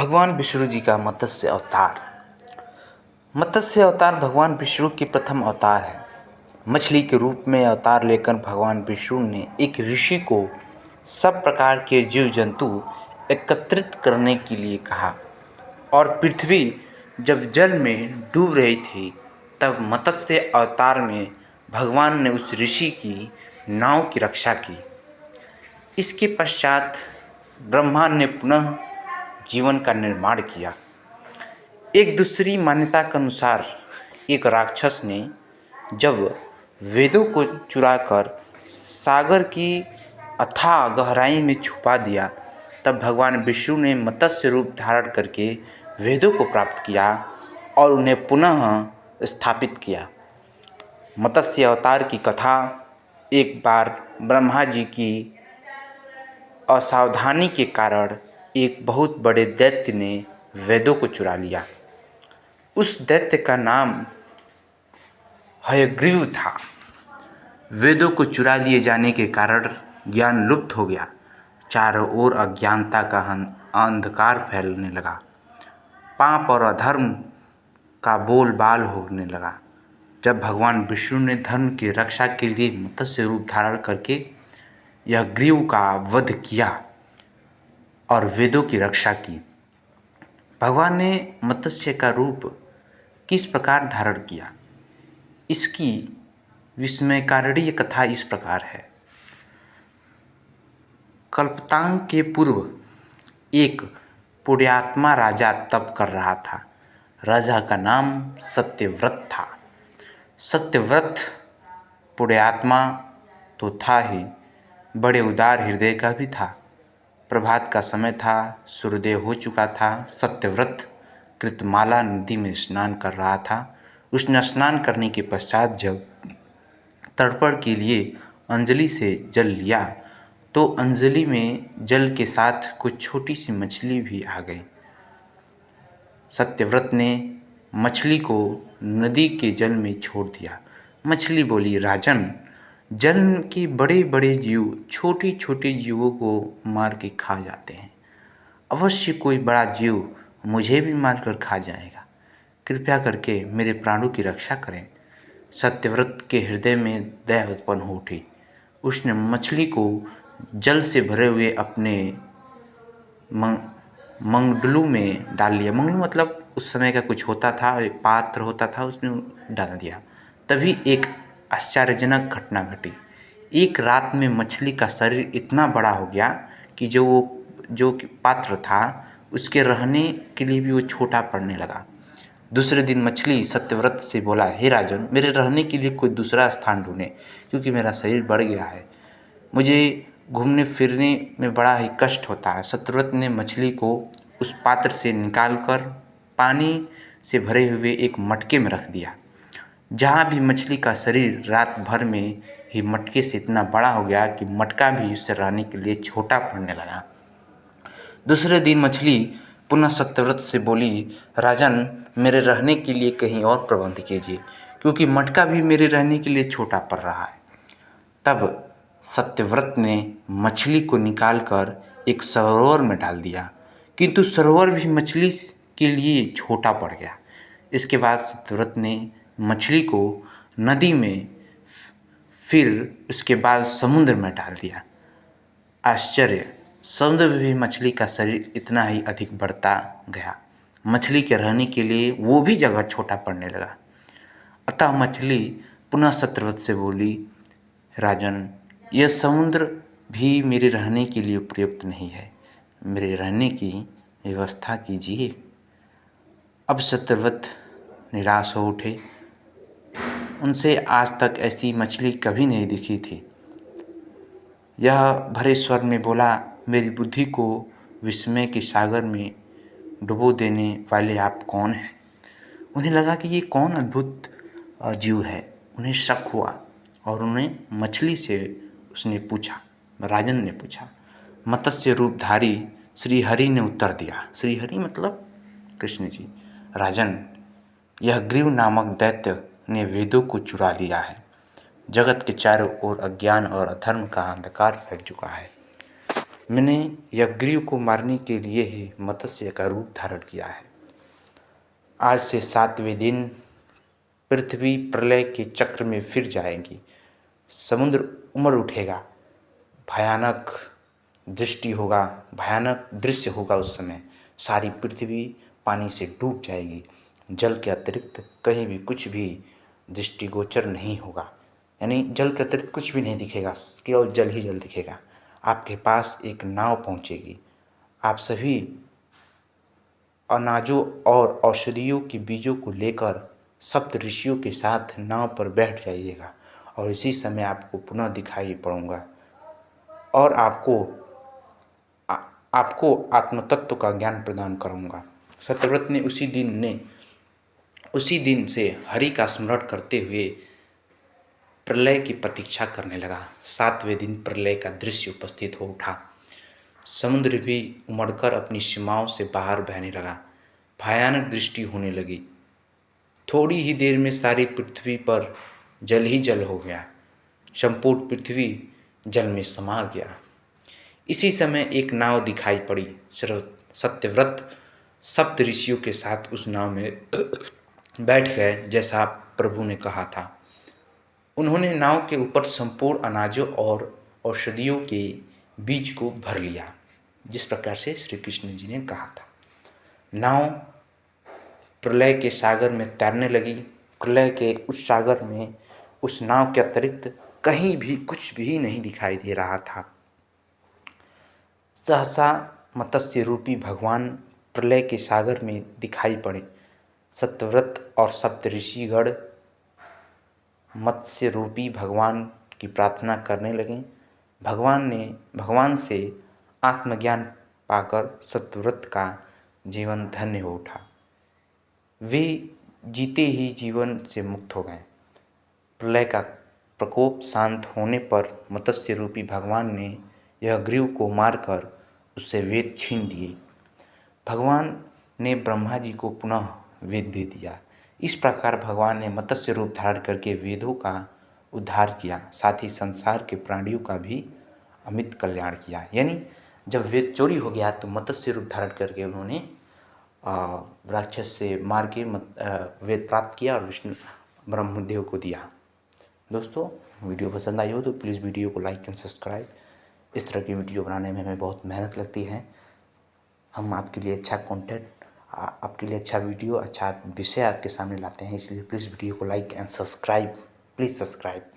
भगवान विष्णु जी का मत्स्य अवतार। मत्स्य अवतार भगवान विष्णु के प्रथम अवतार है। मछली के रूप में अवतार लेकर भगवान विष्णु ने एक ऋषि को सब प्रकार के जीव जंतु एकत्रित करने के लिए कहा और पृथ्वी जब जल में डूब रही थी तब मत्स्य अवतार में भगवान ने उस ऋषि की नाव की रक्षा की। इसके पश्चात ब्रह्मा ने पुनः जीवन का निर्माण किया। एक दूसरी मान्यता के अनुसार एक राक्षस ने जब वेदों को चुराकर सागर की अथाह गहराई में छुपा दिया तब भगवान विष्णु ने मत्स्य रूप धारण करके वेदों को प्राप्त किया और उन्हें पुनः स्थापित किया। मत्स्य अवतार की कथा। एक बार ब्रह्मा जी की असावधानी के कारण एक बहुत बड़े दैत्य ने वेदों को चुरा लिया। उस दैत्य का नाम हयग्रीव था। वेदों को चुरा लिए जाने के कारण ज्ञान लुप्त हो गया। चारों ओर अज्ञानता का अंधकार फैलने लगा। पाप और अधर्म का बोलबाल होने लगा। जब भगवान विष्णु ने धर्म की रक्षा के लिए मत्स्य रूप धारण करके यह ग्रीव का वध किया और वेदों की रक्षा की। भगवान ने मत्स्य का रूप किस प्रकार धारण किया, इसकी विस्मयकारिणी कथा इस प्रकार है। कल्पतांग के पूर्व एक पुण्यात्मा राजा तप कर रहा था। राजा का नाम सत्यव्रत था। सत्यव्रत पुण्यात्मा तो था ही, बड़े उदार हृदय का भी था। प्रभात का समय था, सूर्योदय हो चुका था। सत्यव्रत कृतमाला नदी में स्नान कर रहा था। उसने स्नान करने के पश्चात जब तर्पण के लिए अंजलि से जल लिया तो अंजलि में जल के साथ कुछ छोटी सी मछली भी आ गई। सत्यव्रत ने मछली को नदी के जल में छोड़ दिया। मछली बोली, राजन, जल के बड़े बड़े जीव छोटे छोटे जीवों को मार के खा जाते हैं। अवश्य कोई बड़ा जीव मुझे भी मारकर खा जाएगा। कृपया करके मेरे प्राणों की रक्षा करें। सत्यव्रत के हृदय में दया उत्पन्न हो उठी। उसने मछली को जल से भरे हुए अपने मंगडलू में डाल लिया। मंगलू मतलब उस समय का कुछ होता था, एक पात्र होता था, उसने डाल दिया। तभी एक आश्चर्यजनक घटना घटी। एक रात में मछली का शरीर इतना बड़ा हो गया कि जो पात्र था उसके रहने के लिए भी वो छोटा पड़ने लगा। दूसरे दिन मछली सत्यव्रत से बोला, हे राजन, मेरे रहने के लिए कोई दूसरा स्थान ढूंढें, क्योंकि मेरा शरीर बढ़ गया है। मुझे घूमने फिरने में बड़ा ही कष्ट होता है। सत्यव्रत ने मछली को उस पात्र से निकालकर पानी से भरे हुए एक मटके में रख दिया। जहाँ भी मछली का शरीर रात भर में ही मटके से इतना बड़ा हो गया कि मटका भी उससे रहने के लिए छोटा पड़ने लगा। दूसरे दिन मछली पुनः सत्यव्रत से बोली, राजन, मेरे रहने के लिए कहीं और प्रबंध कीजिए, क्योंकि मटका भी मेरे रहने के लिए छोटा पड़ रहा है। तब सत्यव्रत ने मछली को निकालकर एक सरोवर में डाल दिया, किंतु सरोवर भी मछली के लिए छोटा पड़ गया। इसके बाद सत्यव्रत ने मछली को नदी में, फिर उसके बाद समुद्र में डाल दिया। आश्चर्य, समुद्र में भी मछली का शरीर इतना ही अधिक बढ़ता गया। मछली के रहने के लिए वो भी जगह छोटा पड़ने लगा। अतः मछली पुनः सत्यव्रत से बोली, राजन, यह समुद्र भी मेरे रहने के लिए उपयुक्त नहीं है। मेरे रहने की व्यवस्था कीजिए। अब सत्यव्रत निराश हो उठे। उनसे आज तक ऐसी मछली कभी नहीं दिखी थी। यह भरे स्वर में बोला, मेरी बुद्धि को विस्मय के सागर में डुबो देने वाले आप कौन हैं? उन्हें लगा कि ये कौन अद्भुत जीव है। उन्हें शक हुआ और उन्हें मछली से उसने पूछा, राजन ने पूछा। मत्स्य रूपधारी श्री हरि ने उत्तर दिया। श्री हरि मतलब कृष्ण जी। राजन, यह ग्रीव नामक दैत्य ने वेदों को चुरा लिया है। जगत के चारों ओर अज्ञान और अधर्म का अंधकार फैल चुका है। मैंने यज्ञ को मारने के लिए ही मत्स्य का रूप धारण किया है। आज से 7वें दिन पृथ्वी प्रलय के चक्र में फिर जाएगी, समुद्र उमड़ उठेगा, भयानक दृष्टि होगा, भयानक दृश्य होगा। उस समय सारी पृथ्वी पानी से डूब जाएगी। जल के अतिरिक्त कहीं भी कुछ भी दृष्टिगोचर नहीं होगा, यानी जल के अतिरिक्त कुछ भी नहीं दिखेगा, केवल जल ही जल दिखेगा। आपके पास एक नाव पहुंचेगी। आप सभी अनाजों और औषधियों के बीजों को लेकर सप्त ऋषियों के साथ नाव पर बैठ जाइएगा और इसी समय आपको पुनः दिखाई पड़ूंगा और आपको आत्मतत्व का ज्ञान प्रदान करूंगा। सत्यव्रत ने उसी दिन से हरि का स्मरण करते हुए प्रलय की प्रतीक्षा करने लगा। 7वें दिन प्रलय का दृश्य उपस्थित हो उठा। समुद्र भी उमड़कर अपनी सीमाओं से बाहर बहने लगा। भयानक दृष्टि होने लगी। थोड़ी ही देर में सारी पृथ्वी पर जल ही जल हो गया। संपूर्ण पृथ्वी जल में समा गया। इसी समय एक नाव दिखाई पड़ी। सत्यव्रत सप्त ऋषियों के साथ उस नाव में बैठ गए, जैसा प्रभु ने कहा था। उन्होंने नाव के ऊपर संपूर्ण अनाजों और औषधियों के बीज को भर लिया, जिस प्रकार से श्री कृष्ण जी ने कहा था। नाव प्रलय के सागर में तैरने लगी। प्रलय के उस सागर में उस नाव के अतिरिक्त कहीं भी कुछ भी नहीं दिखाई दे रहा था। सहसा मत्स्य रूपी भगवान प्रलय के सागर में दिखाई पड़े। सत्यव्रत और सप्त ऋषिगण मत्स्य रूपी भगवान की प्रार्थना करने लगे। भगवान से आत्मज्ञान पाकर सत्यव्रत का जीवन धन्य हो उठा। वे जीते ही जीवन से मुक्त हो गए। प्रलय का प्रकोप शांत होने पर मत्स्य रूपी भगवान ने यह ग्रीव को मारकर उससे वेद छीन लिए। भगवान ने ब्रह्मा जी को पुनः वेद दे दिया। इस प्रकार भगवान ने मत्स्य रूप धारण करके वेदों का उद्धार किया, साथ ही संसार के प्राणियों का भी अमित कल्याण किया। यानी जब वेद चोरी हो गया तो मत्स्य रूप धारण करके उन्होंने राक्षस से मार के वेद प्राप्त किया और विष्णु ब्रह्मदेव को दिया। दोस्तों, वीडियो पसंद आई हो तो प्लीज़ वीडियो को लाइक एंड सब्सक्राइब। इस तरह की वीडियो बनाने में हमें बहुत मेहनत लगती है। हम आपके लिए अच्छा कंटेंट, आपके लिए अच्छा वीडियो, अच्छा विषय आपके सामने लाते हैं, इसलिए प्लीज़ वीडियो को like and subscribe, please subscribe.